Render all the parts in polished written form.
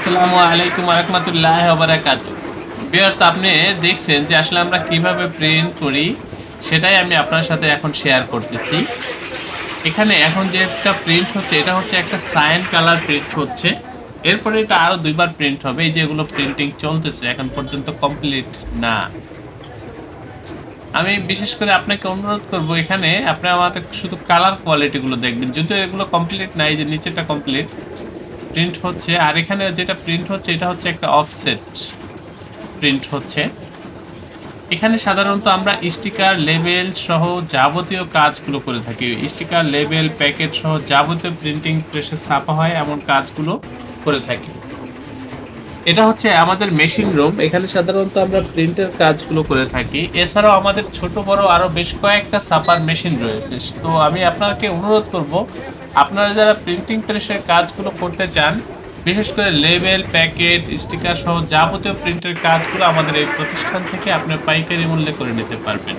আসসালামু আলাইকুম রহমতুল্লাহ বারাকাত। ভিউয়ার্স, আপনি দেখছেন যে আসলে আমরা কিভাবে প্রিন্ট করি, সেটাই আমি আপনার সাথে এখন শেয়ার করতেছি। এখানে এখন যে একটা প্রিন্ট হচ্ছে, এটা হচ্ছে একটা সায়ান কালার প্রিন্ট হচ্ছে। এরপরে এটা আরো দুইবার প্রিন্ট হবে। এই যেগুলো প্রিন্টিং চলতেছে এখন পর্যন্ত কমপ্লিট না। আমি বিশেষ করে আপনাকে অনুরোধ করব, এখানে আপনি আমাদের শুধু কালার কোয়ালিটি গুলো দেখবেন, যদিও এগুলো কমপ্লিট নাই, যে নিচেটা কমপ্লিট প্রিন্ট হচ্ছে। আর এখানে যেটা প্রিন্ট হচ্ছে এটা হচ্ছে একটা অফসেট প্রিন্ট হচ্ছে। এখানে সাধারণত আমরা স্টিকার লেবেল সহ যাবতীয় কাজগুলো করে থাকি। স্টিকার লেবেল প্যাকেট সহ যাবতীয় প্রিন্টিং প্রেসে ছাপা হয় এমন কাজগুলো করে থাকি। এটা হচ্ছে আমাদের মেশিন রুম, এখানে সাধারণত আমরা প্রিন্টের কাজগুলো করে থাকি। এছাড়াও আমাদের ছোট বড় আরো বেশ কয়েকটা ছাপার মেশিন রয়েছে। তো আমি আপনাকে অনুরোধ করব, আপনারা যারা প্রিন্টিং প্রেসের কাজগুলো করতে চান, বিশেষ করে লেবেল প্যাকেট স্টিকার সহ যাবতীয় প্রিন্টের কাজগুলো আমাদের এই প্রতিষ্ঠান থেকে আপনি পাইকারি মূল্যে করে নিতে পারবেন।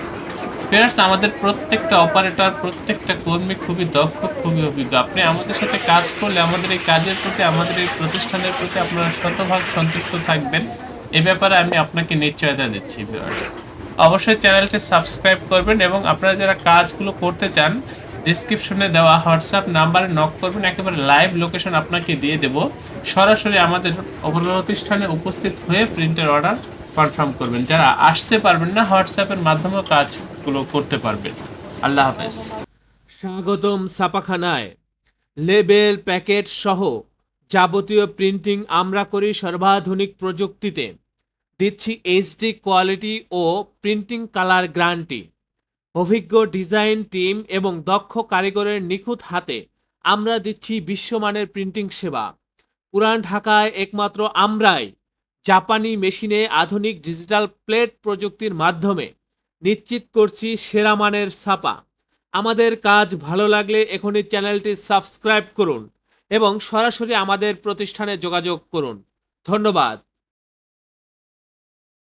ফ্রেন্ডস, আমাদের প্রত্যেকটা অপারেটর প্রত্যেকটা কর্মী খুবই দক্ষ, খুবই অভিজ্ঞ। আপনি আমাদের সাথে কাজ করলে আমাদের এই কাজের প্রতি, আমাদের এই প্রতিষ্ঠানের প্রতি আপনারা শতভাগ সন্তুষ্ট থাকবেন। এ ব্যাপারে আমি আপনাকে নিশ্চয়তা দিচ্ছি। ভিউয়ার্স, অবশ্যই চ্যানেলটি সাবস্ক্রাইব করবেন এবং আপনারা যারা কাজগুলো করতে চান, ডিসক্রিপশনে দেওয়া হোয়াটসঅ্যাপ নাম্বারে নক করবেন, একেবারে লাইভ লোকেশন আপনাকে দিয়ে দেব। সরাসরি আমাদের প্রতিষ্ঠানে উপস্থিত হয়ে প্রিন্টের অর্ডার কনফার্ম করবেন। যারা আসতে পারবেন না, হোয়াটসঅ্যাপের মাধ্যমে কাজগুলো করতে পারবেন। আল্লাহ হাফেজ। স্বাগতম ছাপাখানায়। লেবেল প্যাকেট সহ যাবতীয় প্রিন্টিং আমরা করি সর্বাধুনিক প্রযুক্তিতে। দিচ্ছি এইচডি কোয়ালিটি ও প্রিন্টিং কালার গ্যারান্টি। অভিজ্ঞ ডিজাইন টিম এবং দক্ষ কারিগরের নিখুঁত হাতে আমরা দিচ্ছি বিশ্বমানের প্রিন্টিং সেবা। পুরান ঢাকায় একমাত্র আমরাই জাপানি মেশিনে আধুনিক ডিজিটাল প্লেট প্রযুক্তির মাধ্যমে নিশ্চিত করছি সেরা মানের ছাপা। আমাদের কাজ ভালো লাগলে এখনই চ্যানেলটি সাবস্ক্রাইব করুন এবং সরাসরি আমাদের প্রতিষ্ঠানে যোগাযোগ করুন। ধন্যবাদ।